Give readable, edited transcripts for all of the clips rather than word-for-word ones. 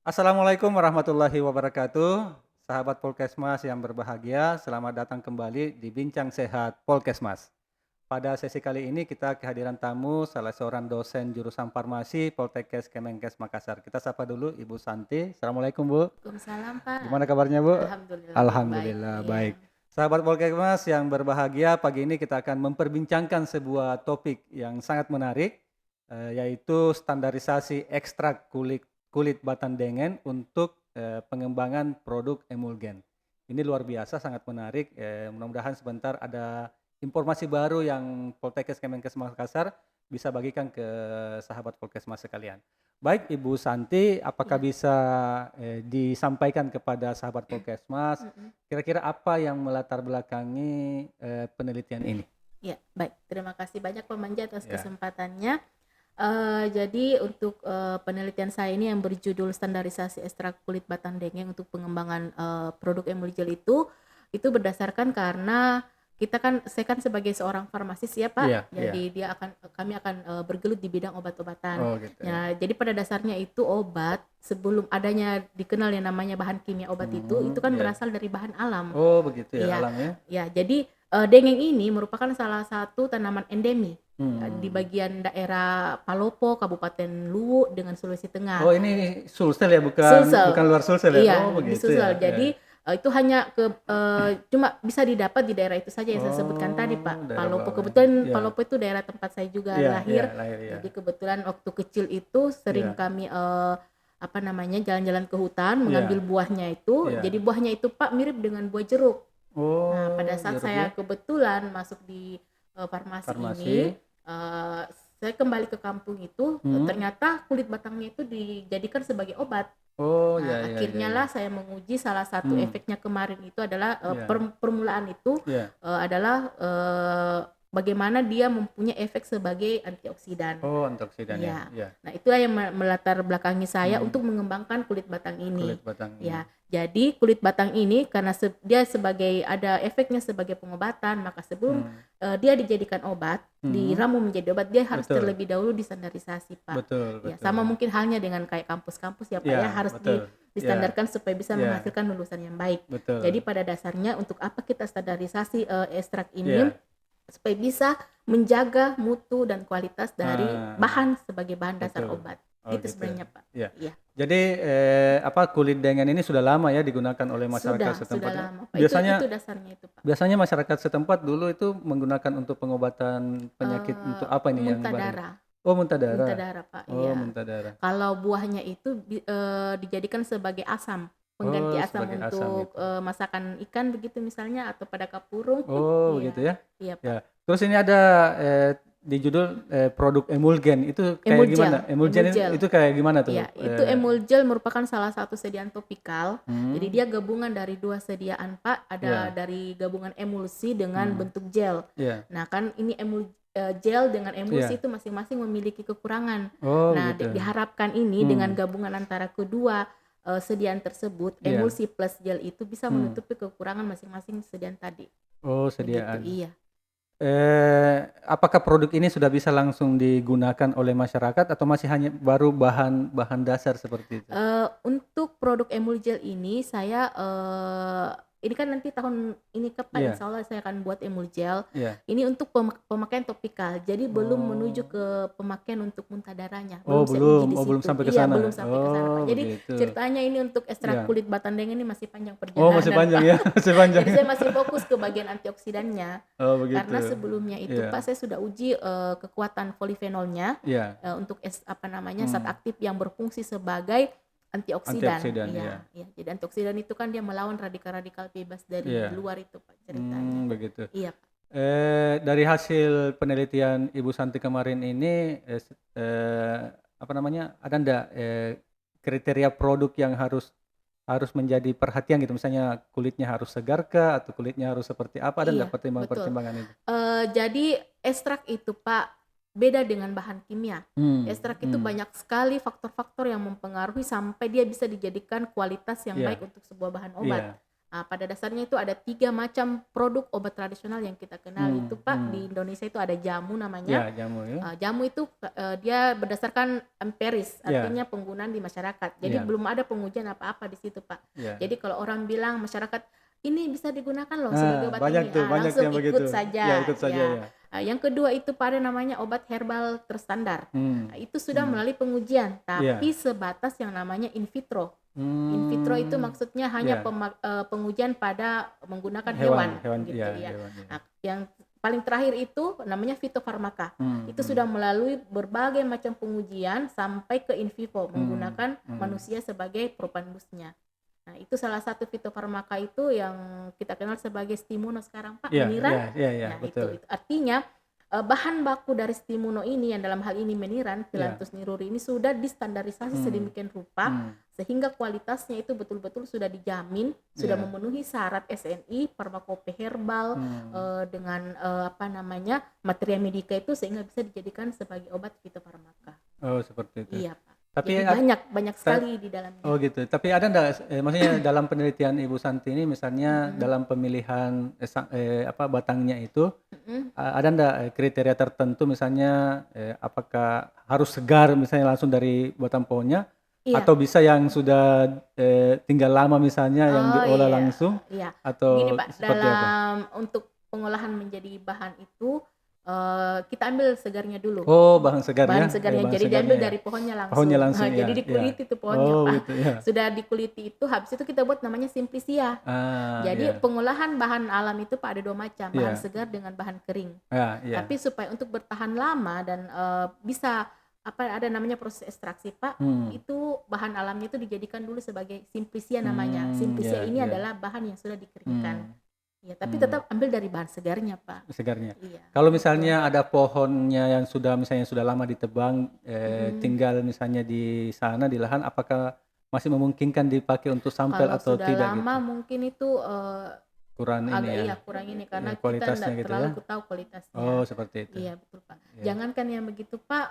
Assalamualaikum warahmatullahi wabarakatuh. Sahabat Polkesmas yang berbahagia, selamat datang kembali di Bincang Sehat Polkesmas. Pada sesi kali ini kita kehadiran tamu salah seorang dosen jurusan farmasi Poltekkes Kemenkes Makassar. Kita sapa dulu Ibu Santi. Assalamualaikum Bu. Waalaikumsalam, Pak. Gimana kabarnya Bu? Alhamdulillah baik, Alhamdulillah iya. baik. Sahabat Polkesmas yang berbahagia, pagi ini kita akan memperbincangkan sebuah topik yang sangat menarik, yaitu standarisasi ekstrak kulit kulit batang dengen untuk pengembangan produk emulgen. Ini luar biasa, sangat menarik. Mudah-mudahan sebentar ada informasi baru yang Poltekkes Kemenkes Makassar bisa bagikan ke sahabat Polkesmas sekalian. Baik Ibu Santi, apakah Iya, bisa disampaikan kepada sahabat Polkesmas, mhm. kira-kira apa yang melatar belakangi penelitian ini? Iya, baik. Terima kasih banyak Pak Manja atas Ya, kesempatannya. Jadi untuk, penelitian saya ini yang berjudul standarisasi ekstrak kulit batang dengeng untuk pengembangan, produk emulgel itu berdasarkan karena saya kan sebagai seorang farmasis ya iya, Pak, iya. jadi kami akan, bergelut di bidang obat-obatan. Oh gitu ya. Ya, jadi pada dasarnya itu obat sebelum adanya dikenal yang namanya bahan kimia obat itu kan Iya. berasal dari bahan alam. Oh begitu ya Iya, alamnya? ya. Jadi, dengeng ini merupakan salah satu tanaman endemi, ya, di Hmm. bagian daerah Palopo, Kabupaten Luwu dengan Sulawesi Oh Tengah. ini Sulsel ya, bukan Sulsel, bukan luar Sulsel ya? Oh iya, di begitu ya, Sulsel. ya. Jadi, itu hanya cuma bisa didapat di daerah itu saja yang saya sebutkan tadi, Oh Pak, daerah Palopo. bawah ini. Kebetulan Iya, Palopo itu daerah tempat saya juga iya, iya, lahir, lahir ya. jadi kebetulan waktu kecil itu sering Iya, kami, apa namanya, jalan-jalan ke hutan mengambil iya, buahnya itu, jadi iya. buahnya itu, Pak, mirip dengan buah jeruk. Nah, pada Oh saat jeruk ya, saya kebetulan masuk di, farmasi ini, farmasi. eee, saya kembali ke kampung itu, Hmm. ternyata kulit batangnya itu dijadikan sebagai obat. Oh Nah, ya, ya, ya, akhirnya ya. lah saya menguji salah satu Hmm. efeknya kemarin itu adalah, Iya, permulaan itu, iya. adalah, bagaimana dia mempunyai efek sebagai antioksidan. Oh antioksidan ya, Iya. iya. Nah, itulah yang melatar belakangi saya Hmm. untuk mengembangkan kulit batang ini. Kulit batang ini. Ya, jadi kulit batang ini karena dia sebagai ada efeknya sebagai pengobatan, maka sebelum, Hmm. dia dijadikan obat, Hmm. diramu menjadi obat, dia harus Betul, terlebih dahulu distandarisasi, Pak. betul, Ya, sama betul. mungkin halnya dengan kayak kampus-kampus ya, Pak, ya, Iya, harus betul. Iya, distandarkan supaya bisa iya, menghasilkan lulusan yang baik. Jadi betul. pada dasarnya untuk apa kita standarisasi, ekstrak ini, Iya. supaya bisa menjaga mutu dan kualitas dari Ah, bahan sebagai bahan dasar betul. obat. Oh Gitu gitu ya. sebenarnya, Pak. Iya. Iya. Jadi kulit dengen ini sudah lama ya digunakan oleh masyarakat Sudah setempat ya. lama, Pak. Itu Biasanya dasarnya itu, Pak. biasanya masyarakat setempat dulu itu menggunakan untuk pengobatan penyakit untuk apa ini yang Muntah baru? darah Oh muntah muntah darah. darah, Pak, Oh iya. muntah darah. Kalau buahnya itu dijadikan sebagai asam, pengganti Oh asam sebagai asam untuk, itu. masakan ikan begitu misalnya atau pada kapurung. Oh begitu Iya, ya. iya, Ya. Pak. Terus ini ada di judul produk emulgen itu kayak Emulgel gimana? Emulgen emulgel. itu kayak gimana tuh? Iya, itu emulgel merupakan salah satu sediaan topikal. Jadi Hmm, dia gabungan dari 2 sediaan, Pak. Ada ya, dari gabungan emulsi dengan hmm, bentuk gel. ya, Nah, kan ini gel dengan emulsi ya. itu masing-masing memiliki kekurangan. Oh Nah, begitu. diharapkan ini dengan Hmm, gabungan antara kedua, sediaan tersebut, iya. emulsi plus gel itu bisa Hmm. menutupi kekurangan masing-masing sediaan tadi. Oh Begitu, sediaan. iya. Apakah produk ini sudah bisa langsung digunakan oleh masyarakat atau masih hanya baru bahan bahan dasar seperti itu? Untuk produk emulgel ini saya, ini kan nanti tahun ini Pak, Iya, insya Allah saya akan buat emulgel. iya. Ini untuk pemakaian topikal, jadi belum menuju Oh. ke pemakaian untuk muntah darahnya, Oh belum saya belum, uji di belum situ. sampai ke Iya, sana? belum sampai ke sana, Pak. Oh Jadi begitu. ceritanya ini untuk ekstrak Iya. kulit batang dengen ini masih panjang Oh masih perjalanan, panjang Pak. ya? Masih panjang. Jadi saya masih fokus ke bagian antioksidannya, Oh begitu. karena sebelumnya itu Iya, Pak, saya sudah uji, kekuatan polifenolnya, iya. untuk apa namanya, zat Mmm, aktif yang berfungsi sebagai antioksidan. antioksidan, iya. Iya, iya. Jadi antioksidan itu kan dia melawan radikal-radikal bebas dari Iya. luar itu, Pak, ceritanya. Begitu. Iya, Pak. Dari hasil penelitian Ibu Santi kemarin ini, apa namanya, ada ndak, kriteria produk yang harus harus menjadi perhatian gitu, misalnya kulitnya harus segar kah, atau kulitnya harus seperti apa, ada ndak Iya, betul. pertimbangan-pertimbangan itu? Jadi ekstrak itu, Pak, beda dengan bahan kimia. Mmm, Ekstrak itu mmm, banyak sekali faktor-faktor yang mempengaruhi sampai dia bisa dijadikan kualitas yang baik iya, untuk sebuah bahan obat. iya, Pada dasarnya itu ada 3 macam produk obat tradisional yang kita kenal itu Pak. Di hmm. Indonesia itu ada jamu namanya. Ya, jamu ya. Jamu itu dia berdasarkan empiris, Ya, artinya penggunaan di masyarakat. Jadi ya, belum ada pengujian apa-apa di situ Pak. ya. Jadi kalau orang bilang masyarakat ini bisa digunakan loh sebagai obat Banyak ini, tuh, banyak langsung yang ikut begitu. Ya, saja ikut saja ya. ya. Yang kedua itu pada namanya obat herbal terstandar. Hmm, Itu sudah hmm. melalui pengujian, Ya. tapi sebatas yang namanya in vitro. In vitro itu Hmm, maksudnya hanya ya. pengujian pada menggunakan Hewan, hewan, hewan, gitu ya, ya. hewan, ya. Nah, yang paling terakhir itu namanya fitofarmaka. Hmm, Itu hmm, sudah melalui berbagai macam pengujian sampai ke in vivo, menggunakan hmm. manusia sebagai propagandusnya. Nah, itu salah satu fitofarmaka itu yang kita kenal sebagai Stimuno sekarang Pak, Ya, meniran. ya, Nah, betul. itu artinya bahan baku dari Stimuno ini yang dalam hal ini meniran, Ya. Phyllanthus niruri ini sudah distandarisasi sedemikian rupa sehingga kualitasnya itu betul-betul sudah dijamin, sudah Ya. memenuhi syarat SNI, farmakope herbal dengan materia medika itu sehingga bisa dijadikan sebagai obat fitofarmaka. Oh, seperti itu. Iya Pak. Tapi Jadi banyak sekali di dalamnya. Oh gitu. Tapi ada enggak, maksudnya dalam penelitian Ibu Santi ini misalnya dalam pemilihan batangnya itu Mm-mm. ada enggak kriteria tertentu misalnya apakah harus segar misalnya langsung dari batang pohonnya Iya. atau bisa yang sudah tinggal lama misalnya yang diolah iya. langsung Iya. atau Gini Pak, seperti apa? dalam untuk pengolahan menjadi bahan itu kita ambil segarnya dulu. Oh, bahan segarnya. Bahan segarnya. bahan Jadi segarnya diambil ya. dari pohonnya langsung. Pohonnya langsung ya. Jadi dikuliti tuh pohonnya Oh, Pak. gitu ya. Sudah dikuliti itu, habis itu kita buat namanya simplisia. Jadi Ya. pengolahan bahan alam itu Pak ada 2 macam, bahan Iya. segar dengan bahan kering. Ya. Tapi supaya untuk bertahan lama dan bisa ada namanya proses ekstraksi Pak, itu bahan alamnya itu dijadikan dulu sebagai simplisia namanya. Simplisia Iya, ini iya. adalah bahan yang sudah dikeringkan. Ya, tapi tetap ambil dari bahan segarnya Pak. Segarnya. Iya. Kalau misalnya ada pohonnya yang sudah lama ditebang, tinggal misalnya di sana di lahan, apakah masih memungkinkan dipakai untuk sampel Kalau atau sudah tidak lama gitu? mungkin itu Kurang ini ya, iya kurang ini karena kita kualitasnya enggak gitu terlalu ya? tahu kualitasnya. Oh, seperti itu. Iya betul Pak. Iya. Jangankan yang begitu Pak,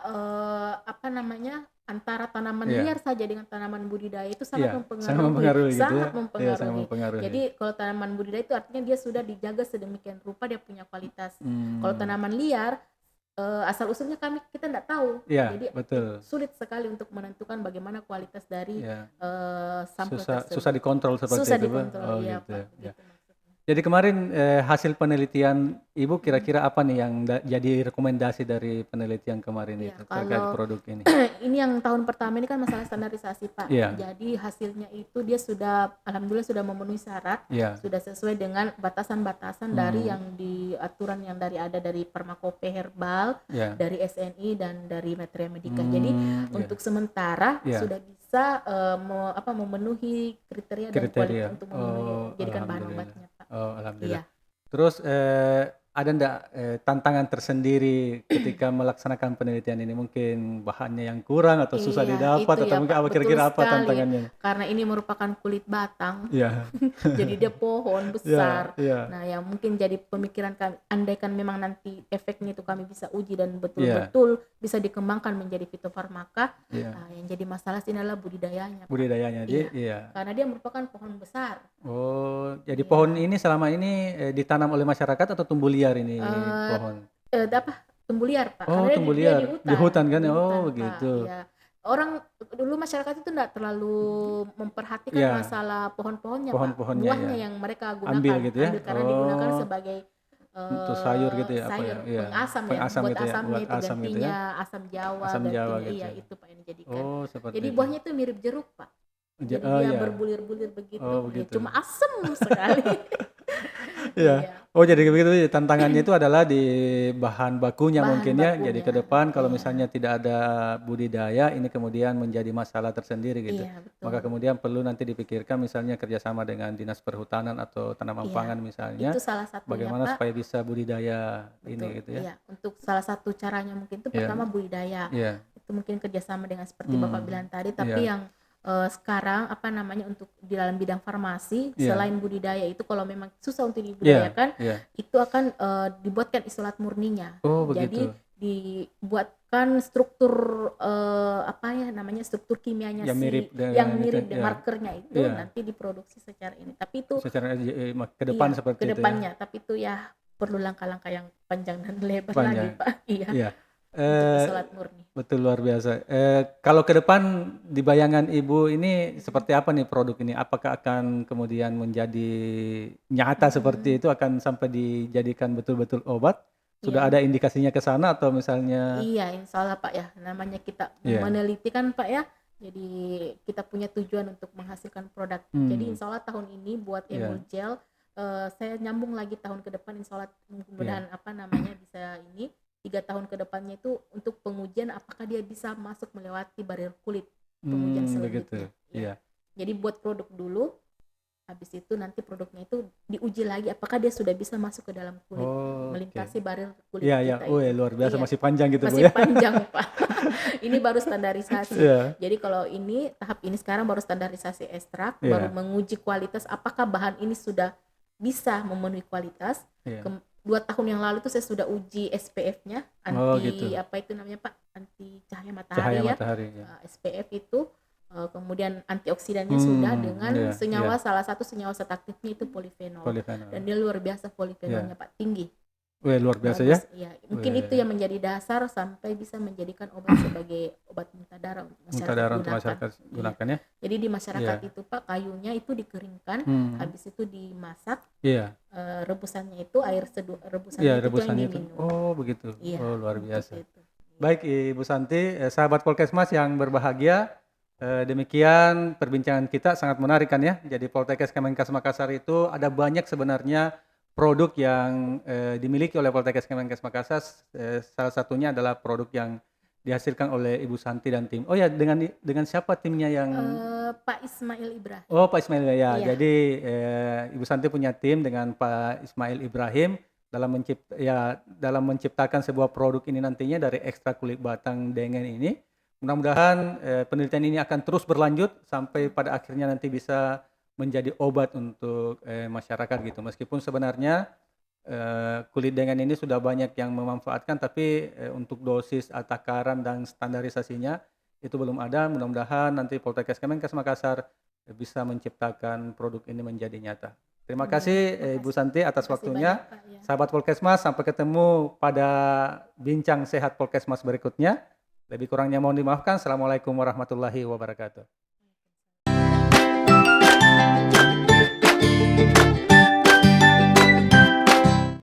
antara tanaman Iya. liar saja dengan tanaman budidaya itu Iya, sangat sangat mempengaruhi gitu ya. sangat Iya, sangat mempengaruhi. mempengaruhi. Jadi kalau tanaman budidaya itu artinya dia sudah dijaga sedemikian rupa, dia punya kualitas. Kalau Hmm. tanaman liar asal usulnya kita enggak tahu. Iya, Jadi betul. sulit sekali untuk menentukan bagaimana kualitas dari Iya. sampel Susah tersebut. dikontrol seperti Susah itu, Pak. dikontrol, Oh, iya gitu Pak. ya. Begitu maksudnya. Jadi kemarin hasil penelitian Ibu kira-kira apa nih yang jadi rekomendasi dari penelitian kemarin Iya, itu terkait kalau produk ini? ini yang tahun pertama ini kan masalah standarisasi Pak. Iya. Jadi hasilnya itu dia sudah alhamdulillah sudah memenuhi syarat, Iya. sudah sesuai dengan batasan-batasan dari yang aturan yang ada dari farmakope herbal, Iya. dari SNI dan dari materia medika. Jadi Iya. untuk sementara Iya. sudah bisa memenuhi kriteria dan Kriteria. kualitas untuk menjadikan bahan Alhamdulillah. obatnya Pak. Oh, alhamdulillah. Iya. Terus ada enggak tantangan tersendiri ketika melaksanakan penelitian ini? Mungkin bahannya yang kurang atau susah Iya, didapat itu atau ya mungkin Pak, apa betul kira-kira apa sekali. tantangannya? Karena ini merupakan kulit batang, Iya. jadi dia pohon besar. Iya. Nah, yang mungkin jadi pemikiran kami, andaikan memang nanti efeknya itu kami bisa uji dan betul-betul bisa dikembangkan menjadi fitofarmaka, Iya. yang jadi masalah sini adalah budidayanya, Pak. Budidayanya Iya. iya. Karena dia merupakan pohon besar. Oh, jadi Iya. pohon ini selama ini ditanam oleh masyarakat atau tumbuh liar ini pohon? Tumbuh liar Pak. Oh, Karena tumbuh dia liar. Di hutan kan? di Oh, hutan, Pak. begitu. Iya. Orang dulu masyarakat itu enggak terlalu memperhatikan Iya. masalah pohon-pohonnya, Pak. Pohon-pohonnya, Buahnya ya. yang mereka gunakan, Ambil gitu ya? karena digunakan Oh. sebagai Untuk sayur gitu ya, apa sayur ya? Iya. pengasam ya, Pengasam buat gitu ya, asamnya buat itu asam gitu ya. gantinya asam Jawa, Asam Jawa gantinya gitu. iya itu Pak yang dijadikan. Oh, seperti Jadi itu. buahnya itu mirip jeruk, Pak. Jadi Oh, dia iya. berbulir-bulir begitu, Oh, ya begitu. cuma asem sekali. Iya. Iya. Oh, jadi begitu tantangannya itu adalah di bahan bakunya Bahan mungkin ya. Jadi ke bakunya, depan kalau iya. misalnya tidak ada budidaya ini kemudian menjadi masalah tersendiri gitu. Iya, betul. Maka kemudian perlu nanti dipikirkan misalnya kerjasama dengan Dinas Perhutanan atau Tanaman Iya. Pangan misalnya. Itu salah satunya, Bagaimana Pak. supaya bisa budidaya ini Betul, gitu ya. iya. Untuk salah satu caranya mungkin itu Iya. pertama budidaya. Iya. Itu mungkin kerjasama dengan seperti Bapak bilang tadi, tapi Iya. yang sekarang untuk di dalam bidang farmasi Iya. selain budidaya itu kalau memang susah untuk dibudidayakan, Iya. itu akan dibuatkan isolat murninya. Oh, Jadi begitu. dibuatkan struktur apa ya namanya, struktur kimianya Yang mirip yang dengan itu mirip ya. markernya itu Iya. nanti diproduksi secara ini. Tapi itu Secara ke depan iya, seperti ke itu ya. depannya, tapi itu ya perlu langkah-langkah yang panjang dan lebar lagi, Panjang. Pak. Iya, Iya. untuk Eh, isolat murni. Betul luar biasa. Kalau ke depan di bayangan Ibu ini seperti apa nih produk ini? Apakah akan kemudian menjadi nyata seperti itu, akan sampai dijadikan betul-betul obat? Sudah Iya. ada indikasinya ke sana atau misalnya Iya, insya Allah Pak ya. Namanya kita iya. meneliti kan Pak ya. Jadi kita punya tujuan untuk menghasilkan produk. Jadi Hmm, insya Allah tahun ini buat iya, Emulgel, saya nyambung lagi tahun ke depan insya Allah iya. mudah-mudahan apa namanya bisa ini 3 tahun ke depannya itu untuk pengujian apakah dia bisa masuk melewati barir kulit, pengujian Begitu. selanjutnya. Ya. Iya. Jadi buat produk dulu, habis itu nanti produknya itu diuji lagi apakah dia sudah bisa masuk ke dalam kulit, Oh, oke. melintasi barir kulit Iya, iya. kita Wih, itu. luar biasa Iya. masih panjang gitu, Bu Masih ya. panjang, Pak. Ini baru standarisasi. Iya, Jadi kalau ini tahap ini sekarang baru standarisasi ekstrak, baru iya, menguji kualitas apakah bahan ini sudah bisa memenuhi kualitas. iya. 2 tahun yang lalu tuh saya sudah uji SPF-nya, Oh, anti gitu. apa itu namanya, Pak? Anti cahaya Cahaya matahari ya. matahari ya. SPF itu kemudian antioksidannya sudah dengan Iya, iya. senyawa, salah satu senyawa zat aktifnya itu polifenol. Polifenol. Dan dia luar biasa Iya. polifenolnya, Pak, tinggi. Wih, luar biasa ya. Bagus, iya. Mungkin Wih. itu yang menjadi dasar sampai bisa menjadikan obat sebagai obat muntah darah untuk Muntah masyarakat darah untuk gunakan. masyarakat Iya. gunakan ya. Jadi di masyarakat Iya. itu Pak kayunya itu dikeringkan, habis itu dimasak, Iya. rebusannya itu air rebusannya Iya, itu yang rebusannya itu. diminum. Oh, begitu. Iya, Oh, luar untuk biasa. itu. Iya. Baik, Ibu Santi, sahabat Polkesmas yang berbahagia, demikian perbincangan kita sangat menarik kan ya. Jadi Poltekkes Kemenkes Makassar itu ada banyak sebenarnya produk yang dimiliki oleh Poltekkes Kemenkes Makassar. Salah satunya adalah produk yang dihasilkan oleh Ibu Santi dan tim. Oh ya, dengan siapa timnya yang Pak Ismail Ibrahim. Oh, Pak Ismail ya. Iya. Jadi Ibu Santi punya tim dengan Pak Ismail Ibrahim dalam menciptakan sebuah produk ini nantinya dari ekstrak kulit batang dengen ini. Mudah-mudahan penelitian ini akan terus berlanjut sampai pada akhirnya nanti bisa menjadi obat untuk masyarakat gitu. Meskipun sebenarnya kulit dengen ini sudah banyak yang memanfaatkan, tapi untuk dosis, takaran dan standarisasinya itu belum ada. Mudah-mudahan nanti Poltekkes Kemenkes Makassar bisa menciptakan produk ini menjadi nyata. Terima kasih Ibu Santi atas waktunya. Banyak, Pak, ya. Sahabat Polkesmas, sampai ketemu pada bincang sehat Polkesmas berikutnya. Lebih kurangnya mohon dimaafkan. Assalamualaikum warahmatullahi wabarakatuh.